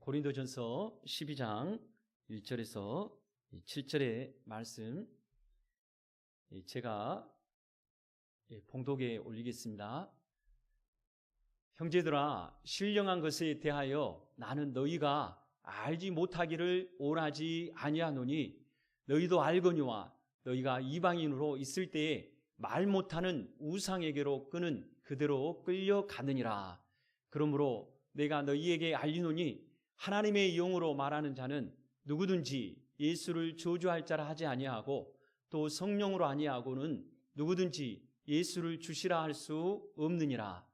고린도전서 12장 1절에서 7절의 말씀 제가 봉독에 올리겠습니다. 형제들아, 신령한 것에 대하여 나는 너희가 알지 못하기를 원하지 아니하노니 너희도 알거니와 너희가 이방인으로 있을 때에 말 못하는 우상에게로 끄는 그대로 끌려가느니라. 그러므로 내가 너희에게 알리노니 하나님의 영으로 말하는 자는 누구든지 예수를 저주할 자라 하지 아니하고 또 성령으로 아니하고는 누구든지 예수를 주시라 할 수 없느니라.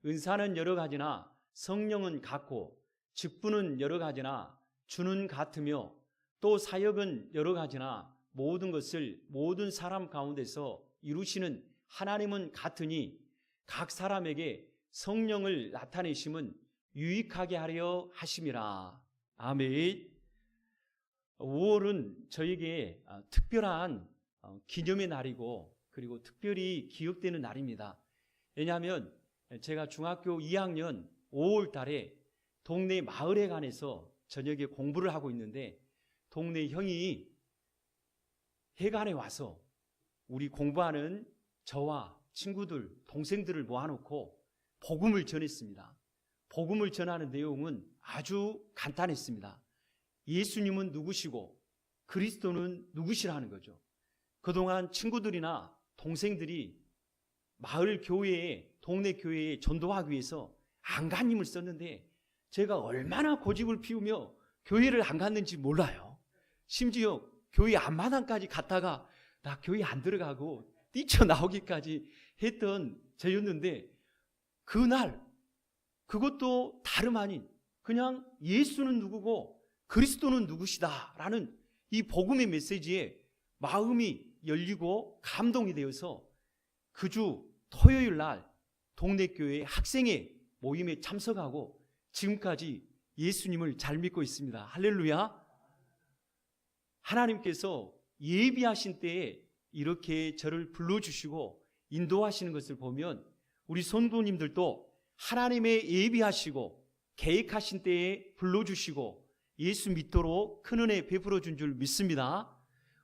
은사는 여러 가지나 성령은 같고 직분은 여러 가지나 주는 같으며 또 사역은 여러 가지나 모든 것을 모든 사람 가운데서 이루시는 하나님은 같으니 각 사람에게 성령을 나타내심은 유익하게 하려 하심이라. 아멘. 5월은 저에게 특별한 기념의 날이고 그리고 특별히 기억되는 날입니다. 왜냐하면 제가 중학교 2학년 5월 달에 동네 마을에 관해서 저녁에 공부를 하고 있는데 동네 형이 해관에 와서 우리 공부하는 저와 친구들, 동생들을 모아놓고 복음을 전했습니다. 복음을 전하는 내용은 아주 간단했습니다. 예수님은 누구시고 그리스도는 누구시라는 거죠. 그동안 친구들이나 동생들이 마을 교회에, 동네 교회에 전도하기 위해서 안간힘을 썼는데 제가 얼마나 고집을 피우며 교회를 안 갔는지 몰라요. 심지어 교회 앞마당까지 갔다가 나 교회 안 들어가고 뛰쳐나오기까지 했던 저였는데 그날 그것도 다름 아닌 그냥 예수는 누구고 그리스도는 누구시다라는 이 복음의 메시지에 마음이 열리고 감동이 되어서 그 주 토요일 날 동네 교회 학생회 모임에 참석하고 지금까지 예수님을 잘 믿고 있습니다. 할렐루야. 하나님께서 예비하신 때에 이렇게 저를 불러주시고 인도하시는 것을 보면 우리 성도님들도 하나님의 예비하시고 계획하신 때에 불러주시고 예수 믿도록 큰 은혜 베풀어 준 줄 믿습니다.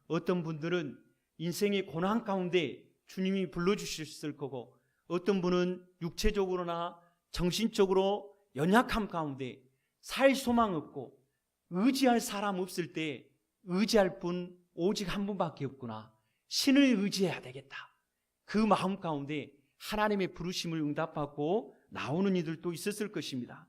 어떤 분들은 인생의 고난 가운데 주님이 불러주셨을 거고 어떤 분은 육체적으로나 정신적으로 연약함 가운데 살 소망 없고 의지할 사람 없을 때 의지할 분 오직 한 분밖에 없구나. 신을 의지해야 되겠다. 그 마음 가운데 하나님의 부르심을 응답받고 나오는 이들도 있었을 것입니다.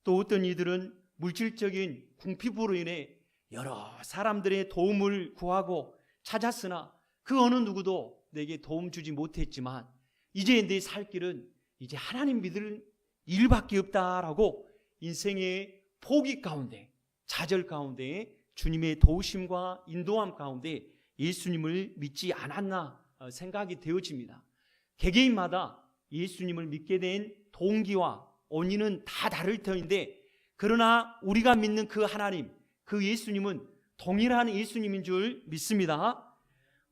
또 어떤 이들은 물질적인 궁핍으로 인해 여러 사람들의 도움을 구하고 찾았으나 그 어느 누구도 내게 도움 주지 못했지만 이제 내 살 길은 이제 하나님 믿을 일밖에 없다라고 인생의 포기 가운데 좌절 가운데 주님의 도우심과 인도함 가운데 예수님을 믿지 않았나 생각이 되어집니다. 개개인마다 예수님을 믿게 된 동기와 원인은 다 다를 터인데 그러나 우리가 믿는 그 하나님, 그 예수님은 동일한 예수님인 줄 믿습니다.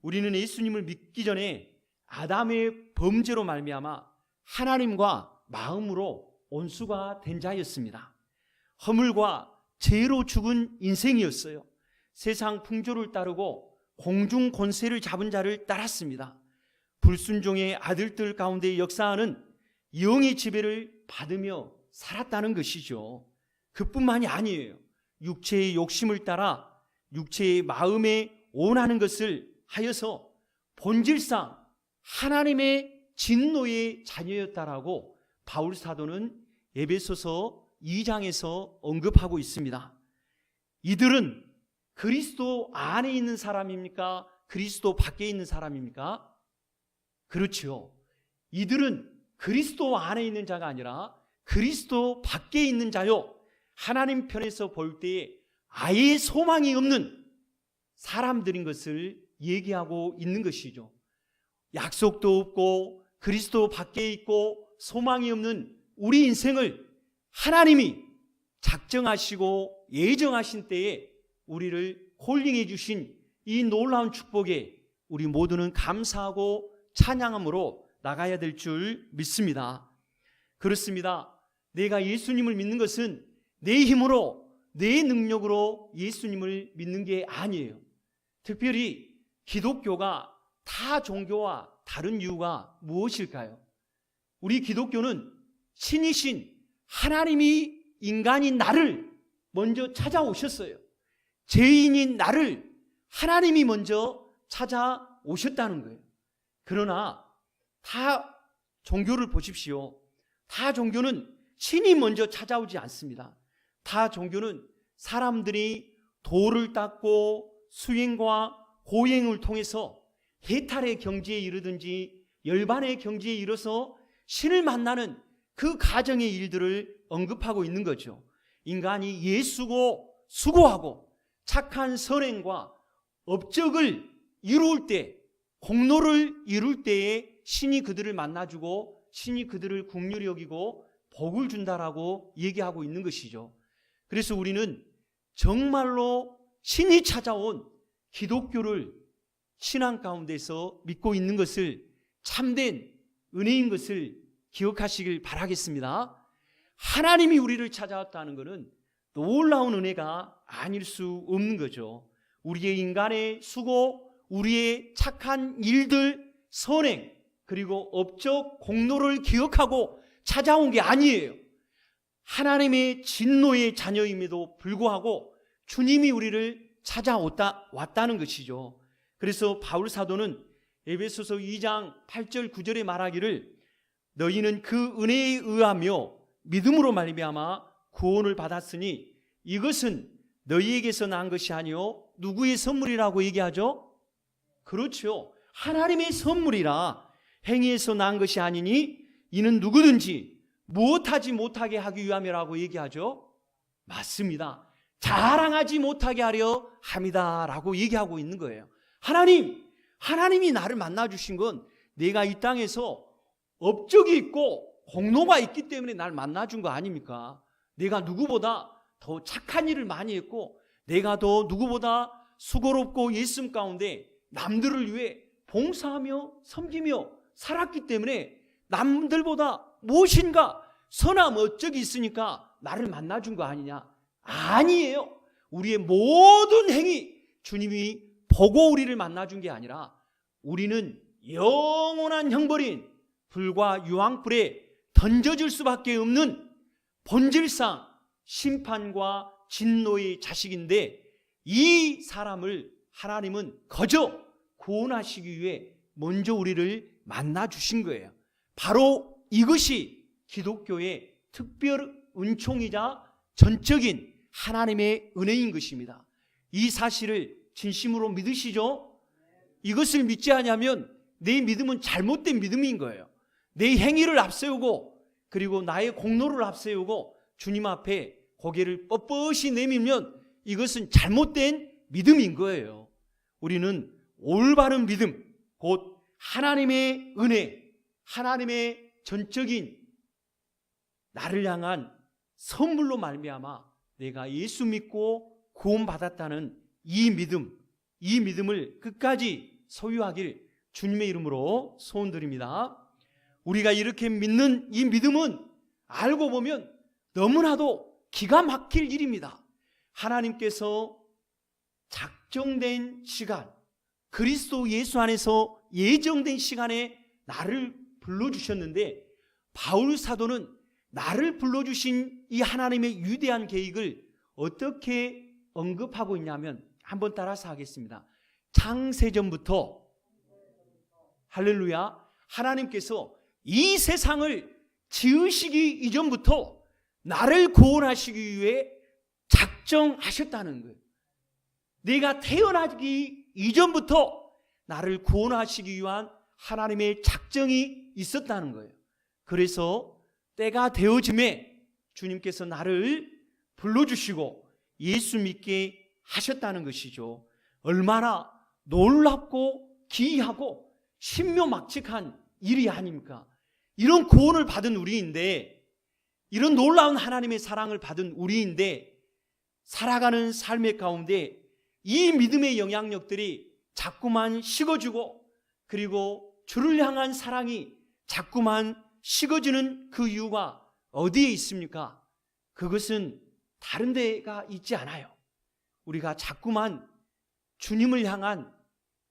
우리는 예수님을 믿기 전에 아담의 범죄로 말미암아 하나님과 마음으로 원수가 된 자였습니다. 허물과 죄로 죽은 인생이었어요. 세상 풍조를 따르고 공중 권세를 잡은 자를 따랐습니다. 불순종의 아들들 가운데 역사하는 영의 지배를 받으며 살았다는 것이죠. 그뿐만이 아니에요. 육체의 욕심을 따라 육체의 마음에 원하는 것을 하여서 본질상 하나님의 진노의 자녀였다라고 바울 사도는 에베소서 2장에서 언급하고 있습니다. 이들은 그리스도 안에 있는 사람입니까? 그리스도 밖에 있는 사람입니까? 그렇죠. 이들은 그리스도 안에 있는 자가 아니라 그리스도 밖에 있는 자요. 하나님 편에서 볼 때에 아예 소망이 없는 사람들인 것을 얘기하고 있는 것이죠. 약속도 없고 그리스도 밖에 있고 소망이 없는 우리 인생을 하나님이 작정하시고 예정하신 때에 우리를 콜링해 주신 이 놀라운 축복에 우리 모두는 감사하고 찬양함으로 나가야 될 줄 믿습니다. 그렇습니다. 내가 예수님을 믿는 것은 내 힘으로 내 능력으로 예수님을 믿는 게 아니에요. 특별히 기독교가 타 종교와 다른 이유가 무엇일까요? 우리 기독교는 신이신 하나님이 인간인 나를 먼저 찾아오셨어요. 죄인인 나를 하나님이 먼저 찾아오셨다는 거예요. 그러나 타 종교를 보십시오. 타 종교는 신이 먼저 찾아오지 않습니다. 타 종교는 사람들이 도를 닦고 수행과 고행을 통해서 해탈의 경지에 이르든지 열반의 경지에 이르러서 신을 만나는 그 가정의 일들을 언급하고 있는 거죠. 인간이 예수고 수고하고 착한 선행과 업적을 이룰 때, 공로를 이룰 때에 신이 그들을 만나주고 신이 그들을 긍휼히 여기고 복을 준다라고 얘기하고 있는 것이죠. 그래서 우리는 정말로 신이 찾아온 기독교를 신앙 가운데서 믿고 있는 것을 참된 은혜인 것을 기억하시길 바라겠습니다. 하나님이 우리를 찾아왔다는 것은 놀라운 은혜가 아닐 수 없는 거죠. 우리의 인간의 수고, 우리의 착한 일들, 선행, 그리고 업적, 공로를 기억하고 찾아온 게 아니에요. 하나님의 진노의 자녀임에도 불구하고 주님이 우리를 찾아왔다는 것이죠. 그래서 바울 사도는 에베소서 2장 8절 9절에 말하기를 너희는 그 은혜에 의하며 믿음으로 말미암아 구원을 받았으니 이것은 너희에게서 난 것이 아니요 누구의 선물이라고 얘기하죠? 그렇죠. 하나님의 선물이라 행위에서 난 것이 아니니 이는 누구든지 무엇하지 못하게 하기 위함이라고 얘기하죠? 맞습니다. 자랑하지 못하게 하려 함이다라고 얘기하고 있는 거예요. 하나님이 나를 만나주신 건 내가 이 땅에서 업적이 있고 공로가 있기 때문에 날 만나준 거 아닙니까? 내가 누구보다 더 착한 일을 많이 했고 내가 더 누구보다 수고롭고 예수님 가운데 남들을 위해 봉사하며 섬기며 살았기 때문에 남들보다 무엇인가 선한 업적이 있으니까 나를 만나준 거 아니냐? 아니에요. 우리의 모든 행위 주님이 보고 우리를 만나준 게 아니라 우리는 영원한 형벌인 불과 유황불에 던져질 수밖에 없는 본질상 심판과 진노의 자식인데 이 사람을 하나님은 거저 구원하시기 위해 먼저 우리를 만나 주신 거예요. 바로 이것이 기독교의 특별 은총이자 전적인 하나님의 은혜인 것입니다. 이 사실을 진심으로 믿으시죠? 이것을 믿지 않으면 내 믿음은 잘못된 믿음인 거예요. 내 행위를 앞세우고 그리고 나의 공로를 앞세우고 주님 앞에 고개를 뻣뻣이 내밀면 이것은 잘못된 믿음인 거예요. 우리는 올바른 믿음, 곧 하나님의 은혜, 하나님의 전적인 나를 향한 선물로 말미암아 내가 예수 믿고 구원받았다는 이 믿음을 끝까지 소유하길 주님의 이름으로 소원드립니다. 우리가 이렇게 믿는 이 믿음은 알고 보면 너무나도 기가 막힐 일입니다. 하나님께서 작정된 시간, 그리스도 예수 안에서 예정된 시간에 나를 불러주셨는데 바울 사도는 나를 불러주신 이 하나님의 위대한 계획을 어떻게 언급하고 있냐면 한번 따라서 하겠습니다. 창세전부터 할렐루야, 하나님께서 이 세상을 지으시기 이전부터 나를 구원하시기 위해 작정하셨다는 거예요. 내가 태어나기 이전부터 나를 구원하시기 위한 하나님의 작정이 있었다는 거예요. 그래서 때가 되어짐에 주님께서 나를 불러주시고 예수 믿게 하셨다는 것이죠. 얼마나 놀랍고 기이하고 신묘막측한 일이 아닙니까? 이런 구원을 받은 우리인데, 이런 놀라운 하나님의 사랑을 받은 우리인데 살아가는 삶의 가운데 이 믿음의 영향력들이 자꾸만 식어지고 그리고 주를 향한 사랑이 자꾸만 식어지는 그 이유가 어디에 있습니까? 그것은 다른 데가 있지 않아요. 우리가 자꾸만 주님을 향한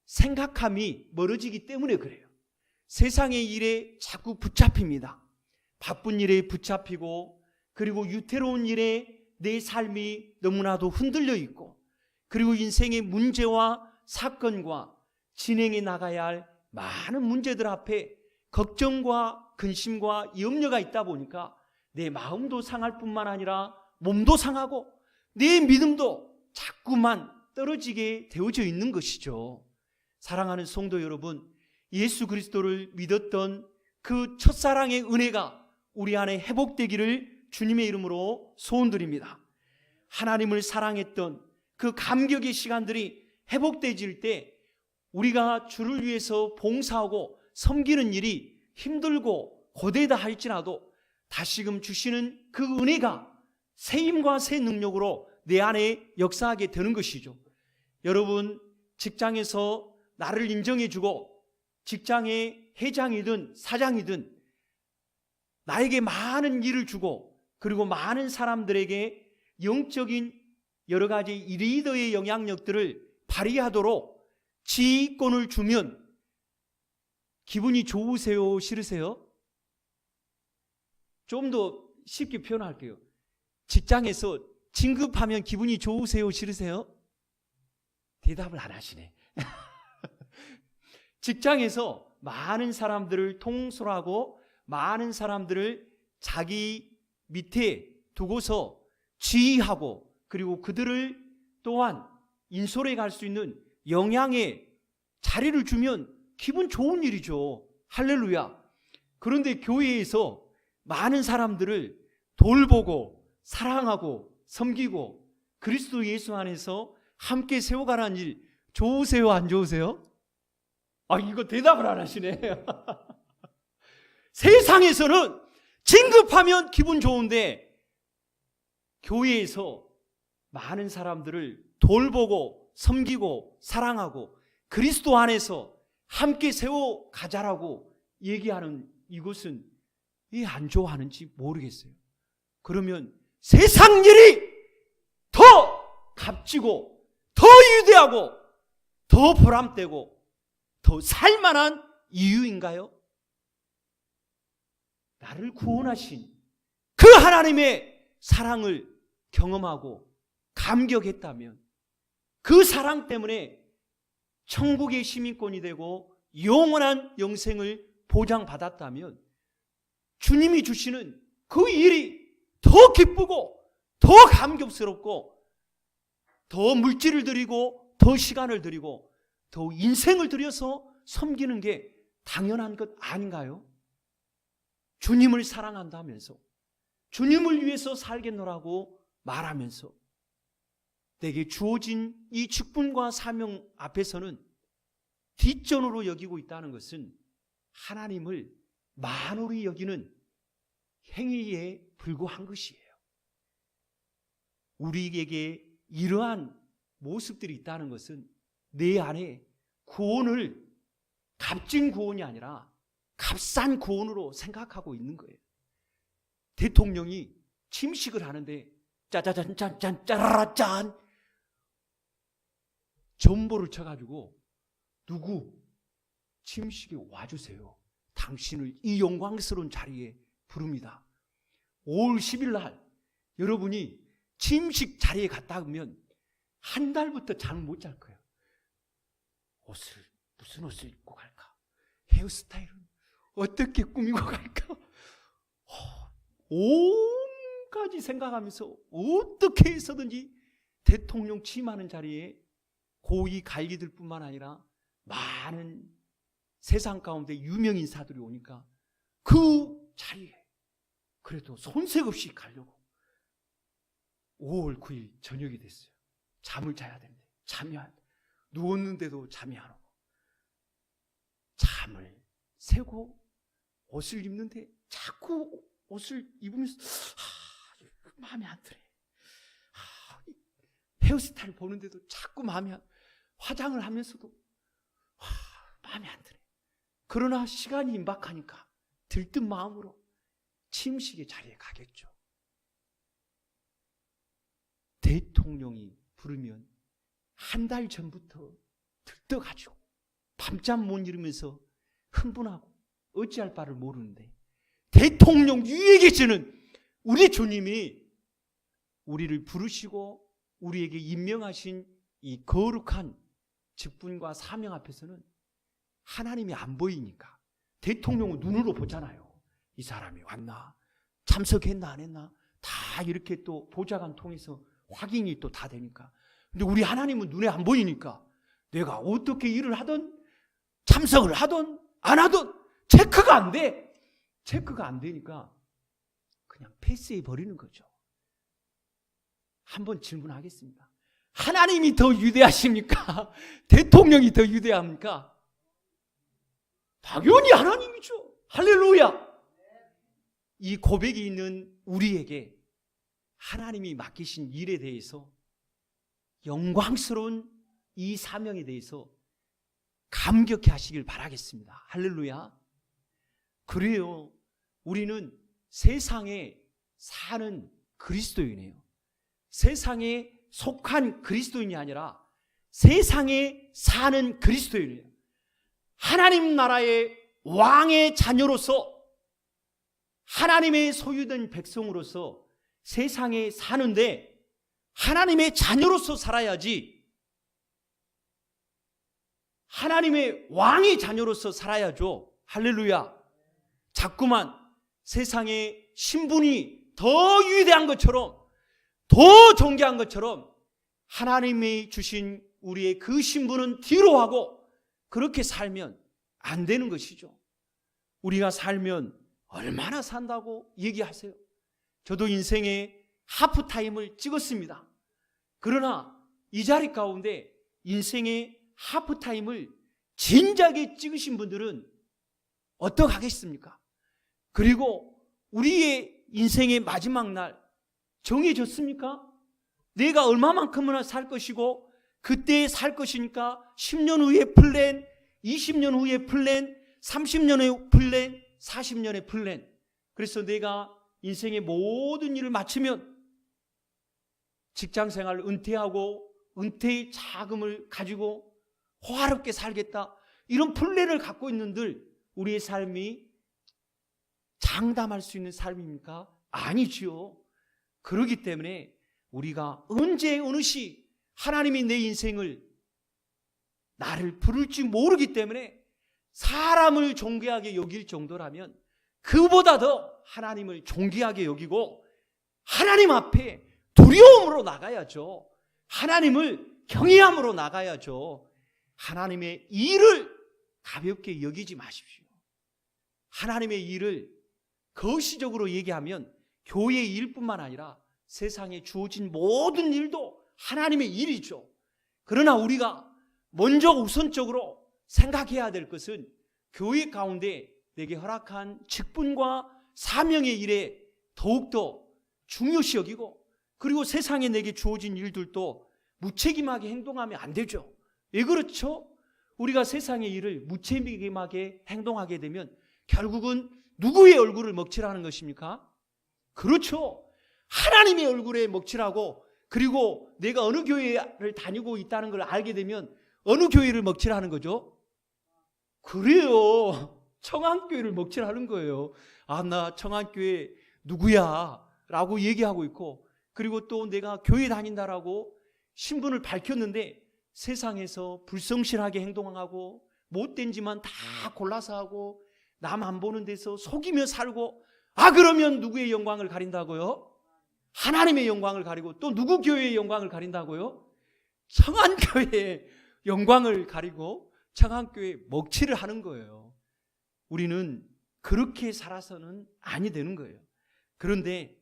생각함이 멀어지기 때문에 그래요. 세상의 일에 자꾸 붙잡힙니다. 바쁜 일에 붙잡히고, 그리고 유태로운 일에 내 삶이 너무나도 흔들려 있고, 그리고 인생의 문제와 사건과 진행해 나가야 할 많은 문제들 앞에 걱정과 근심과 염려가 있다 보니까 내 마음도 상할 뿐만 아니라 몸도 상하고 내 믿음도 자꾸만 떨어지게 되어져 있는 것이죠. 사랑하는 성도 여러분, 예수 그리스도를 믿었던 그 첫사랑의 은혜가 우리 안에 회복되기를 주님의 이름으로 소원드립니다. 하나님을 사랑했던 그 감격의 시간들이 회복되질 때 우리가 주를 위해서 봉사하고 섬기는 일이 힘들고 고되다 할지라도 다시금 주시는 그 은혜가 새 힘과 새 능력으로 내 안에 역사하게 되는 것이죠. 여러분, 직장에서 나를 인정해주고 직장의 회장이든 사장이든 나에게 많은 일을 주고, 그리고 많은 사람들에게 영적인 여러 가지 리더의 영향력들을 발휘하도록 지휘권을 주면 기분이 좋으세요? 싫으세요? 좀 더 쉽게 표현할게요. 직장에서 진급하면 기분이 좋으세요? 싫으세요? 대답을 안 하시네. 직장에서 많은 사람들을 통솔하고 많은 사람들을 자기 밑에 두고서 지휘하고, 그리고 그들을 또한 인솔해 갈 수 있는 영향의 자리를 주면 기분 좋은 일이죠. 할렐루야. 그런데 교회에서 많은 사람들을 돌보고 사랑하고 섬기고 그리스도 예수 안에서 함께 세워가라는 일 좋으세요? 안 좋으세요? 이거 대답을 안 하시네. 세상에서는 진급하면 기분 좋은데 교회에서 많은 사람들을 돌보고 섬기고 사랑하고 그리스도 안에서 함께 세워가자라고 얘기하는 이것은 왜 안 좋아하는지 모르겠어요. 그러면 세상 일이 더 값지고 더 위대하고 더 보람되고 더 살만한 이유인가요? 나를 구원하신 그 하나님의 사랑을 경험하고 감격했다면, 그 사랑 때문에 천국의 시민권이 되고 영원한 영생을 보장받았다면 주님이 주시는 그 일이 더 기쁘고 더 감격스럽고 더 물질을 들이고 더 시간을 들이고 더 인생을 들여서 섬기는 게 당연한 것 아닌가요? 주님을 사랑한다면서 주님을 위해서 살겠노라고 말하면서 내게 주어진 이 직분과 사명 앞에서는 뒷전으로 여기고 있다는 것은 하나님을 만홀히 여기는 행위에 불과한 것이에요. 우리에게 이러한 모습들이 있다는 것은 내 안에 구원을 값진 구원이 아니라 값싼 구원으로 생각하고 있는 거예요. 대통령이 침식을 하는데 짜자잔 짠짠 짜라라 짠 전보를 쳐가지고 누구 침식에 와주세요. 당신을 이 영광스러운 자리에 부릅니다. 5월 10일 날 여러분이 침식 자리에 갔다 오면 한 달부터 잠을 못 잘 거예요. 무슨 옷을 입고 갈까? 헤어스타일은 어떻게 꾸미고 갈까? 온 가지 생각하면서 어떻게 해서든지 대통령 취임하는 자리에 고위 관리들 뿐만 아니라 많은 세상 가운데 유명 인사들이 오니까 그 자리에 그래도 손색 없이 가려고 5월 9일 저녁이 됐어요. 잠을 자야 되는데 잠이 안 돼. 누웠는데도 잠이 안 오고 잠을 새고 옷을 입는데 자꾸 옷을 입으면서 마음에 안 들어. 헤어스타일 보는데도 자꾸 마음에 안, 화장을 하면서도 마음에 안 들어. 그러나 시간이 임박하니까 들뜬 마음으로 침식의 자리에 가겠죠. 대통령이 부르면 한 달 전부터 들떠가지고 밤잠 못 이루면서 흥분하고 어찌할 바를 모르는데, 대통령 위에 계시는 우리 주님이 우리를 부르시고 우리에게 임명하신 이 거룩한 직분과 사명 앞에서는 하나님이 안 보이니까 대통령은 눈으로 보잖아요. 이 사람이 왔나, 참석했나 안 했나, 다 이렇게 또 보좌관 통해서 확인이 또 다 되니까. 근데 우리 하나님은 눈에 안 보이니까 내가 어떻게 일을 하든 참석을 하든 안 하든 체크가 안 돼. 체크가 안 되니까 그냥 패스해 버리는 거죠. 한번 질문하겠습니다. 하나님이 더 위대하십니까? 대통령이 더 위대합니까? 당연히 하나님이죠. 할렐루야. 이 고백이 있는 우리에게 하나님이 맡기신 일에 대해서, 영광스러운 이 사명에 대해서 감격해 하시길 바라겠습니다. 할렐루야. 그래요. 우리는 세상에 사는 그리스도인이에요. 세상에 속한 그리스도인이 아니라 세상에 사는 그리스도인이에요. 하나님 나라의 왕의 자녀로서, 하나님의 소유된 백성으로서 세상에 사는데 하나님의 자녀로서 살아야지, 하나님의 왕의 자녀로서 살아야죠. 할렐루야. 자꾸만 세상의 신분이 더 위대한 것처럼, 더 존귀한 것처럼 하나님이 주신 우리의 그 신분은 뒤로 하고 그렇게 살면 안 되는 것이죠. 우리가 살면 얼마나 산다고 얘기하세요? 저도 인생에 하프타임을 찍었습니다. 그러나 이 자리 가운데 인생의 하프타임을 진작에 찍으신 분들은 어떡하겠습니까? 그리고 우리의 인생의 마지막 날 정해졌습니까? 내가 얼마만큼이나 살 것이고 그때 살 것이니까 10년 후의 플랜, 20년 후의 플랜, 30년의 플랜, 40년의 플랜. 그래서 내가 인생의 모든 일을 마치면 직장생활을 은퇴하고 은퇴의 자금을 가지고 호화롭게 살겠다, 이런 플랜을 갖고 있는들 우리의 삶이 장담할 수 있는 삶입니까? 아니지요. 그렇기 때문에 우리가 언제 어느 시 하나님이 내 인생을, 나를 부를지 모르기 때문에 사람을 존귀하게 여길 정도라면 그보다 더 하나님을 존귀하게 여기고 하나님 앞에 두려움으로 나가야죠. 하나님을 경외함으로 나가야죠. 하나님의 일을 가볍게 여기지 마십시오. 하나님의 일을 거시적으로 얘기하면 교회의 일뿐만 아니라 세상에 주어진 모든 일도 하나님의 일이죠. 그러나 우리가 먼저 우선적으로 생각해야 될 것은 교회 가운데 내게 허락한 직분과 사명의 일에 더욱더 중요시 여기고, 그리고 세상에 내게 주어진 일들도 무책임하게 행동하면 안 되죠. 왜 그렇죠? 우리가 세상의 일을 무책임하게 행동하게 되면 결국은 누구의 얼굴을 먹칠하는 것입니까? 그렇죠. 하나님의 얼굴에 먹칠하고, 그리고 내가 어느 교회를 다니고 있다는 걸 알게 되면 어느 교회를 먹칠하는 거죠? 그래요. 청안교회를 먹칠하는 거예요. 아, 나 청안교회 누구야? 라고 얘기하고 있고, 그리고 또 내가 교회 다닌다라고 신분을 밝혔는데 세상에서 불성실하게 행동하고 못된 짓만 다 골라서 하고 남 안 보는 데서 속이며 살고, 아, 그러면 누구의 영광을 가린다고요? 하나님의 영광을 가리고, 또 누구 교회의 영광을 가린다고요? 청안교회의 영광을 가리고 청안교회 먹칠을 하는 거예요. 우리는 그렇게 살아서는 아니 되는 거예요. 그런데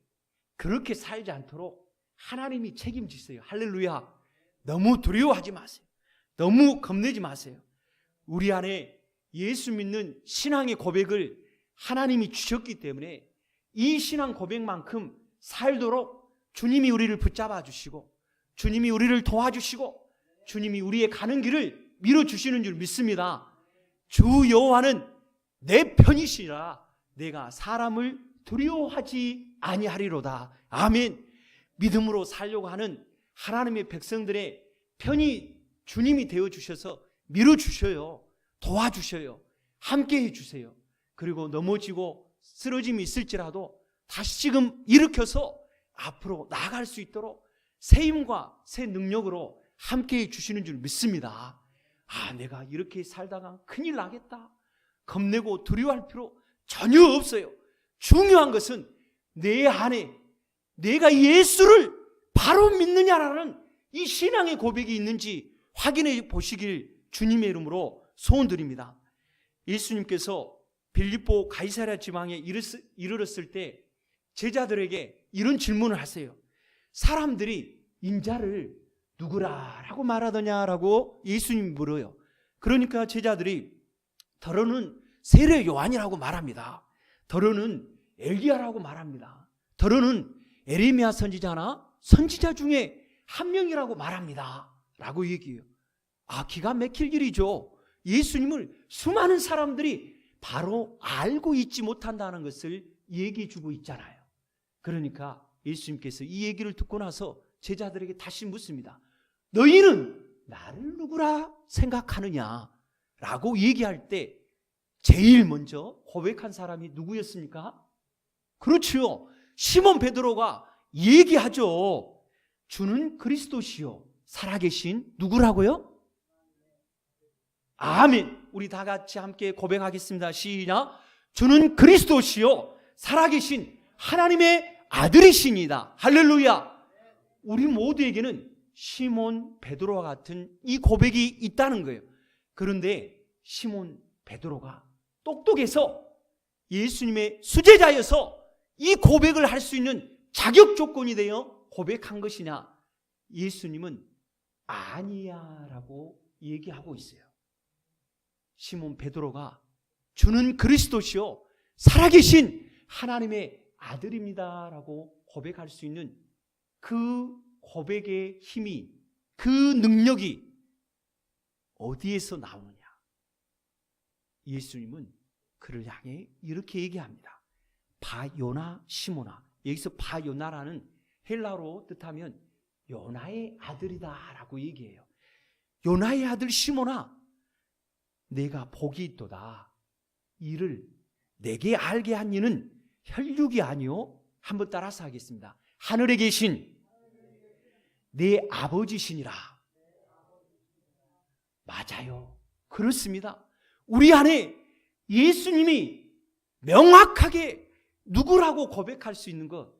그렇게 살지 않도록 하나님이 책임지세요. 할렐루야. 너무 두려워하지 마세요. 너무 겁내지 마세요. 우리 안에 예수 믿는 신앙의 고백을 하나님이 주셨기 때문에 이 신앙 고백만큼 살도록 주님이 우리를 붙잡아 주시고, 주님이 우리를 도와주시고, 주님이 우리의 가는 길을 밀어주시는 줄 믿습니다. 주 여호와는 내 편이시라 내가 사람을 두려워하지 아니하리로다. 아멘. 믿음으로 살려고 하는 하나님의 백성들의 편이 주님이 되어주셔서 밀어주셔요. 도와주셔요. 함께해 주세요. 그리고 넘어지고 쓰러짐이 있을지라도 다시금 일으켜서 앞으로 나아갈 수 있도록 새 힘과 새 능력으로 함께해 주시는 줄 믿습니다. 내가 이렇게 살다가 큰일 나겠다, 겁내고 두려워할 필요 전혀 없어요. 중요한 것은 내 안에 내가 예수를 바로 믿느냐라는 이 신앙의 고백이 있는지 확인해 보시길 주님의 이름으로 소원드립니다. 예수님께서 빌립보 가이사랴 지방에 이르렀을 때 제자들에게 이런 질문을 하세요. 사람들이 인자를 누구라고 말하더냐라고 예수님이 물어요. 그러니까 제자들이 더러는 세례 요한이라고 말합니다. 더러는 엘리야라고 말합니다. 더러는 에레미야 선지자나 선지자 중에 한 명이라고 말합니다 라고 얘기해요. 기가 막힐 일이죠. 예수님을 수많은 사람들이 바로 알고 있지 못한다는 것을 얘기해 주고 있잖아요. 그러니까 예수님께서 이 얘기를 듣고 나서 제자들에게 다시 묻습니다. 너희는 나를 누구라 생각하느냐 라고 얘기할 때 제일 먼저 고백한 사람이 누구였습니까? 그렇지요. 시몬 베드로가 얘기하죠. 주는 그리스도시요 살아계신 누구라고요? 아멘. 우리 다 같이 함께 고백하겠습니다. 시작. 주는 그리스도시요 살아계신 하나님의 아들이시니다. 할렐루야. 우리 모두에게는 시몬 베드로와 같은 이 고백이 있다는 거예요. 그런데 시몬 베드로가 똑똑해서 예수님의 수제자여서 이 고백을 할 수 있는 자격 조건이 되어 고백한 것이냐? 예수님은 아니야 라고 얘기하고 있어요. 시몬 베드로가 주는 그리스도시요 살아계신 하나님의 아들입니다 라고 고백할 수 있는 그 고백의 힘이, 그 능력이 어디에서 나오느냐? 예수님은 그를 향해 이렇게 얘기합니다. 바요나 시모나. 여기서 바요나라는 헬라어로 뜻하면 요나의 아들이다 라고 얘기해요. 요나의 아들 시모나, 내가 복이 있도다. 이를 내게 알게 한 이는 혈육이 아니요. 한번 따라서 하겠습니다. 하늘에 계신 내 아버지시니라. 맞아요. 그렇습니다. 우리 안에 예수님이 명확하게 누구라고 고백할 수 있는 것,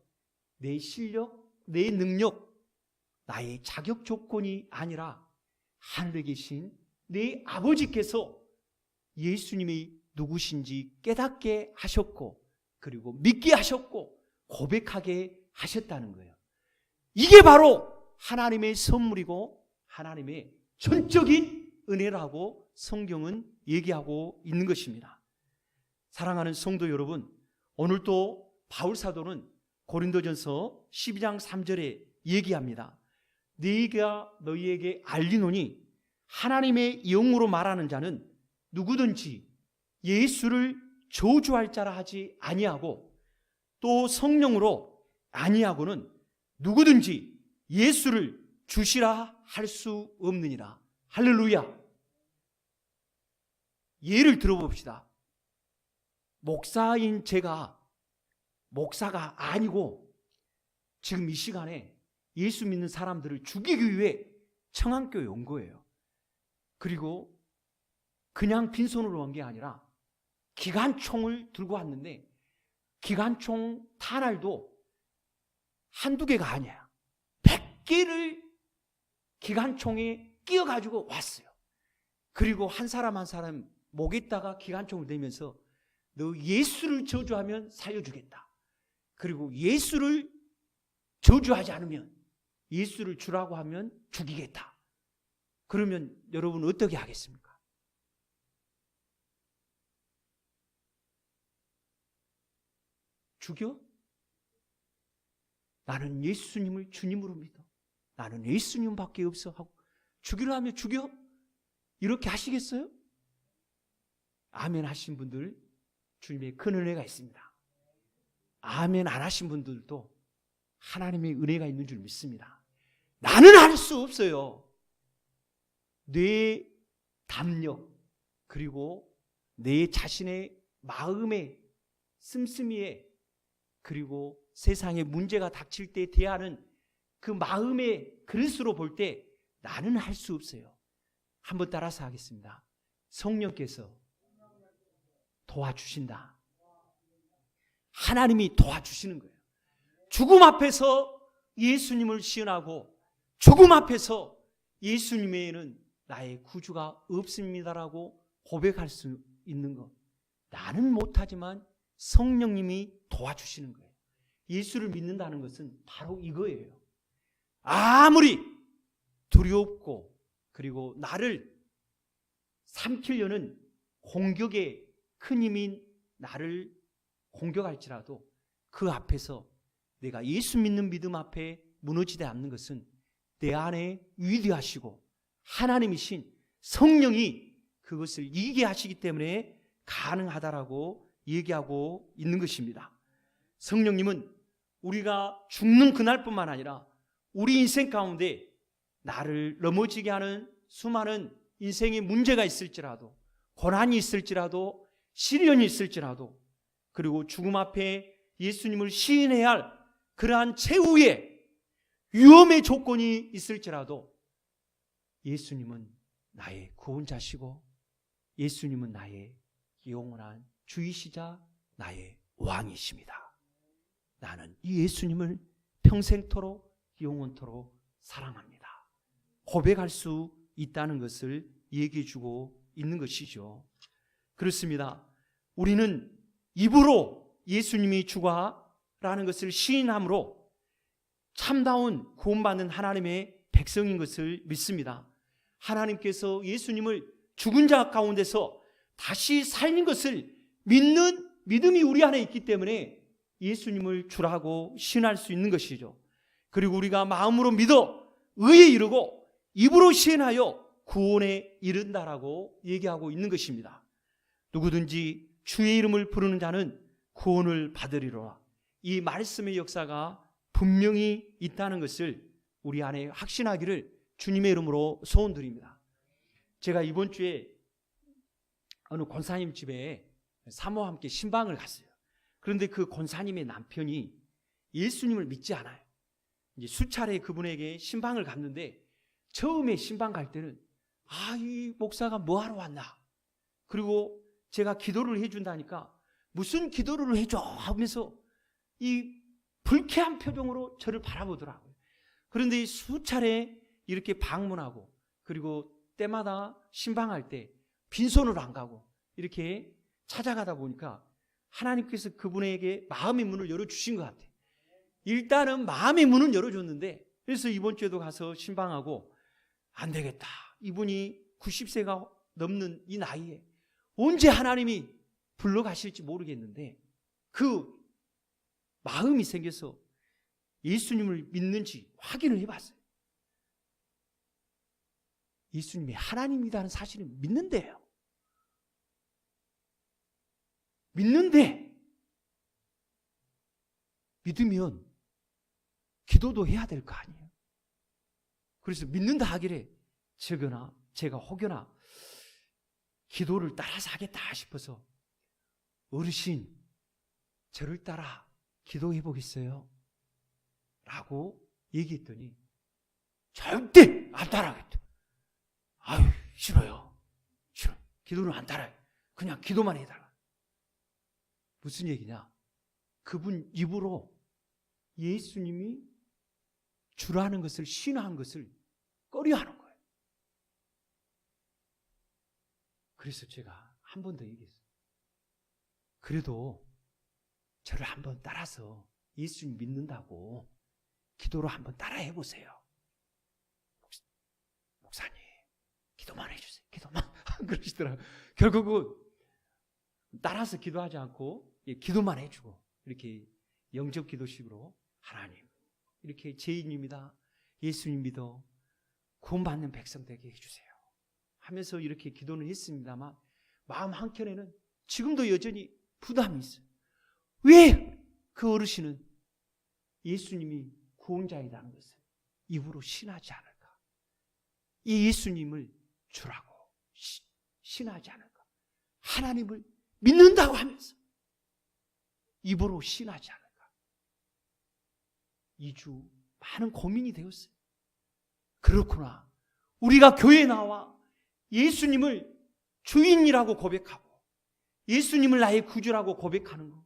내 실력, 내 능력, 나의 자격 조건이 아니라 하늘에 계신 내 아버지께서 예수님이 누구신지 깨닫게 하셨고, 그리고 믿게 하셨고 고백하게 하셨다는 거예요. 이게 바로 하나님의 선물이고 하나님의 전적인 은혜라고 성경은 얘기하고 있는 것입니다. 사랑하는 성도 여러분, 오늘도 바울 사도는 고린도전서 12장 3절에 얘기합니다. 네가 너희에게 알리노니 하나님의 영으로 말하는 자는 누구든지 예수를 저주할 자라 하지 아니하고 또 성령으로 아니하고는 누구든지 예수를 주시라 할 수 없느니라. 할렐루야. 예를 들어봅시다. 목사인 제가 목사가 아니고 지금 이 시간에 예수 믿는 사람들을 죽이기 위해 청안교에 온 거예요. 그리고 그냥 빈손으로 온 게 아니라 기관총을 들고 왔는데 기관총 탄알도 한두 개가 아니야. 100개를 기관총에 끼워가지고 왔어요. 그리고 한 사람 한 사람 목에다가 기관총을 대면서 너 예수를 저주하면 살려주겠다. 그리고 예수를 저주하지 않으면, 예수를 주라고 하면 죽이겠다. 그러면 여러분 어떻게 하겠습니까? 죽여? 나는 예수님을 주님으로 믿어. 나는 예수님밖에 없어 하고 죽이려 하면 죽여? 이렇게 하시겠어요? 아멘 하신 분들 주님의 큰 은혜가 있습니다. 아멘 안 하신 분들도 하나님의 은혜가 있는 줄 믿습니다. 나는 할 수 없어요. 내 담력 그리고 내 자신의 마음의 씀씀이에 그리고 세상에 문제가 닥칠 때 대하는 그 마음의 그릇으로 볼 때 나는 할 수 없어요. 한번 따라서 하겠습니다. 성령께서 도와주신다. 하나님이 도와주시는 거예요. 죽음 앞에서 예수님을 시인하고 죽음 앞에서 예수님 외에는 나의 구주가 없습니다라고 고백할 수 있는 것. 나는 못하지만 성령님이 도와주시는 거예요. 예수를 믿는다는 것은 바로 이거예요. 아무리 두렵고 그리고 나를 삼키려는 공격의 큰 힘인 나를 공격할지라도 그 앞에서 내가 예수 믿는 믿음 앞에 무너지지 않는 것은 내 안에 위대하시고 하나님이신 성령이 그것을 이기게 하시기 때문에 가능하다라고 얘기하고 있는 것입니다. 성령님은 우리가 죽는 그날뿐만 아니라 우리 인생 가운데 나를 넘어지게 하는 수많은 인생의 문제가 있을지라도 고난이 있을지라도 시련이 있을지라도 그리고 죽음 앞에 예수님을 시인해야 할 그러한 최후의 위험의 조건이 있을지라도 예수님은 나의 구원자시고 예수님은 나의 영원한 주이시자 나의 왕이십니다. 나는 이 예수님을 평생토록 영원토록 사랑합니다. 고백할 수 있다는 것을 얘기해 주고 있는 것이죠. 그렇습니다. 우리는 입으로 예수님이 주가라는 것을 시인함으로 참다운 구원받는 하나님의 백성인 것을 믿습니다. 하나님께서 예수님을 죽은 자 가운데서 다시 살린 것을 믿는 믿음이 우리 안에 있기 때문에 예수님을 주라고 시인할 수 있는 것이죠. 그리고 우리가 마음으로 믿어 의에 이르고 입으로 시인하여 구원에 이른다라고 얘기하고 있는 것입니다. 누구든지 주의 이름을 부르는 자는 구원을 받으리로라. 이 말씀의 역사가 분명히 있다는 것을 우리 안에 확신하기를 주님의 이름으로 소원드립니다. 제가 이번 주에 어느 권사님 집에 사모와 함께 신방을 갔어요. 그런데 그 권사님의 남편이 예수님을 믿지 않아요. 이제 수차례 그분에게 신방을 갔는데 처음에 신방 갈 때는 이 목사가 뭐하러 왔나? 그리고 제가 기도를 해준다니까 무슨 기도를 해줘 하면서 이 불쾌한 표정으로 저를 바라보더라고요. 그런데 수차례 이렇게 방문하고 그리고 때마다 신방할 때 빈손으로 안 가고 이렇게 찾아가다 보니까 하나님께서 그분에게 마음의 문을 열어주신 것 같아요. 일단은 마음의 문은 열어줬는데 그래서 이번 주에도 가서 신방하고 안 되겠다. 이분이 90세가 넘는 이 나이에 언제 하나님이 불러가실지 모르겠는데 그 마음이 생겨서 예수님을 믿는지 확인을 해봤어요. 예수님이 하나님이라는 사실을 믿는데요. 믿는데 믿으면 기도도 해야 될 거 아니에요. 그래서 믿는다 하길래 제가 혹여나 기도를 따라서 하겠다 싶어서 어르신 저를 따라 기도해 보겠어요? 라고 얘기했더니 절대 안 따라하겠다. 아유 싫어요. 기도는 안 따라해. 그냥 기도만 해달라. 무슨 얘기냐? 그분 입으로 예수님이 주라는 것을 신화한 것을 꺼려하는 거예요. 그래서 제가 한 번 더 얘기했어요. 그래도 저를 한번 따라서 예수님 믿는다고 기도로 한번 따라해 보세요. 목사님 기도만 해주세요. 기도만 그러시더라고요. 결국은 따라서 기도하지 않고 기도만 해주고 이렇게 영접 기도식으로 하나님 이렇게 죄인입니다. 예수님 믿어 구원받는 백성 되게 해주세요 하면서 이렇게 기도는 했습니다만 마음 한켠에는 지금도 여전히 부담이 있어요. 왜 그 어르신은 예수님이 구원자이라는 것을 입으로 신하지 않을까? 이 예수님을 주라고 신하지 않을까? 하나님을 믿는다고 하면서 입으로 신하지 않을까? 2주 많은 고민이 되었어요. 그렇구나. 우리가 교회에 나와 예수님을 주인이라고 고백하고 예수님을 나의 구주라고 고백하는 거,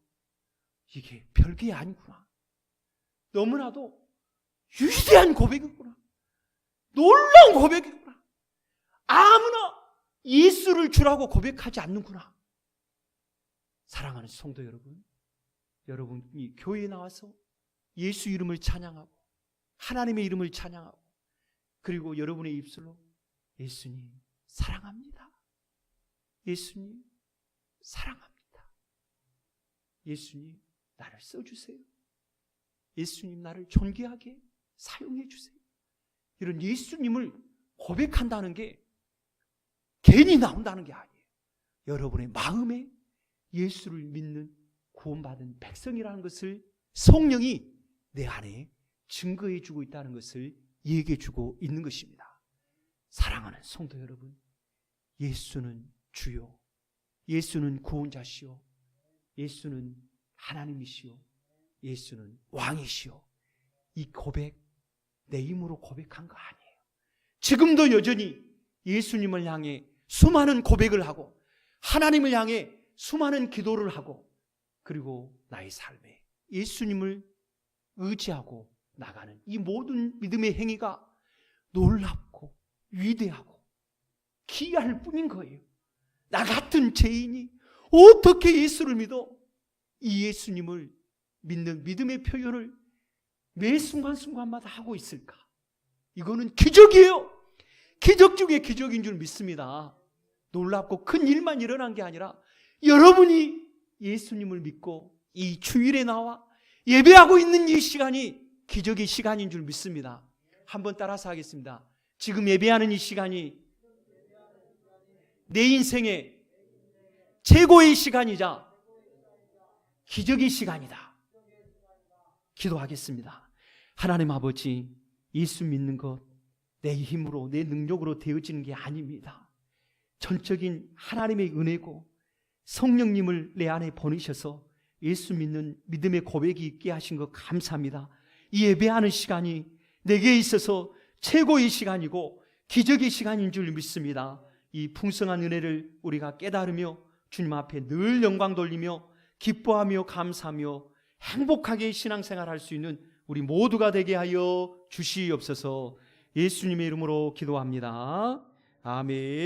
이게 별게 아니구나. 너무나도 위대한 고백이구나. 놀라운 고백이구나. 아무나 예수를 주라고 고백하지 않는구나. 사랑하는 성도 여러분, 여러분이 교회에 나와서 예수 이름을 찬양하고 하나님의 이름을 찬양하고 그리고 여러분의 입술로 예수님 사랑합니다. 예수님 사랑합니다. 예수님 나를 써주세요. 예수님 나를 존귀하게 사용해 주세요. 이런 예수님을 고백한다는 게 괜히 나온다는 게 아니에요. 여러분의 마음에 예수를 믿는 구원받은 백성이라는 것을 성령이 내 안에 증거해 주고 있다는 것을 얘기해 주고 있는 것입니다. 사랑하는 성도 여러분, 예수는 주요, 예수는 구원자시요, 예수는 하나님이시요, 예수는 왕이시요. 이 고백 내 힘으로 고백한 거 아니에요. 지금도 여전히 예수님을 향해 수많은 고백을 하고 하나님을 향해 수많은 기도를 하고 그리고 나의 삶에 예수님을 의지하고 나가는 이 모든 믿음의 행위가 놀랍고 위대하고 기이할 뿐인 거예요. 나 같은 죄인이 어떻게 예수를 믿어? 이 예수님을 믿는 믿음의 표현을 매 순간순간마다 하고 있을까? 이거는 기적이에요. 기적 중에 기적인 줄 믿습니다. 놀랍고 큰 일만 일어난 게 아니라 여러분이 예수님을 믿고 이 주일에 나와 예배하고 있는 이 시간이 기적의 시간인 줄 믿습니다. 한번 따라서 하겠습니다. 지금 예배하는 이 시간이 내 인생의 최고의 시간이자 기적의 시간이다. 기도하겠습니다. 하나님 아버지, 예수 믿는 것 내 힘으로 내 능력으로 되어지는 게 아닙니다. 전적인 하나님의 은혜고 성령님을 내 안에 보내셔서 예수 믿는 믿음의 고백이 있게 하신 것 감사합니다. 이 예배하는 시간이 내게 있어서 최고의 시간이고 기적의 시간인 줄 믿습니다. 이 풍성한 은혜를 우리가 깨달으며 주님 앞에 늘 영광 돌리며 기뻐하며 감사하며 행복하게 신앙생활할 수 있는 우리 모두가 되게 하여 주시옵소서. 예수님의 이름으로 기도합니다. 아멘.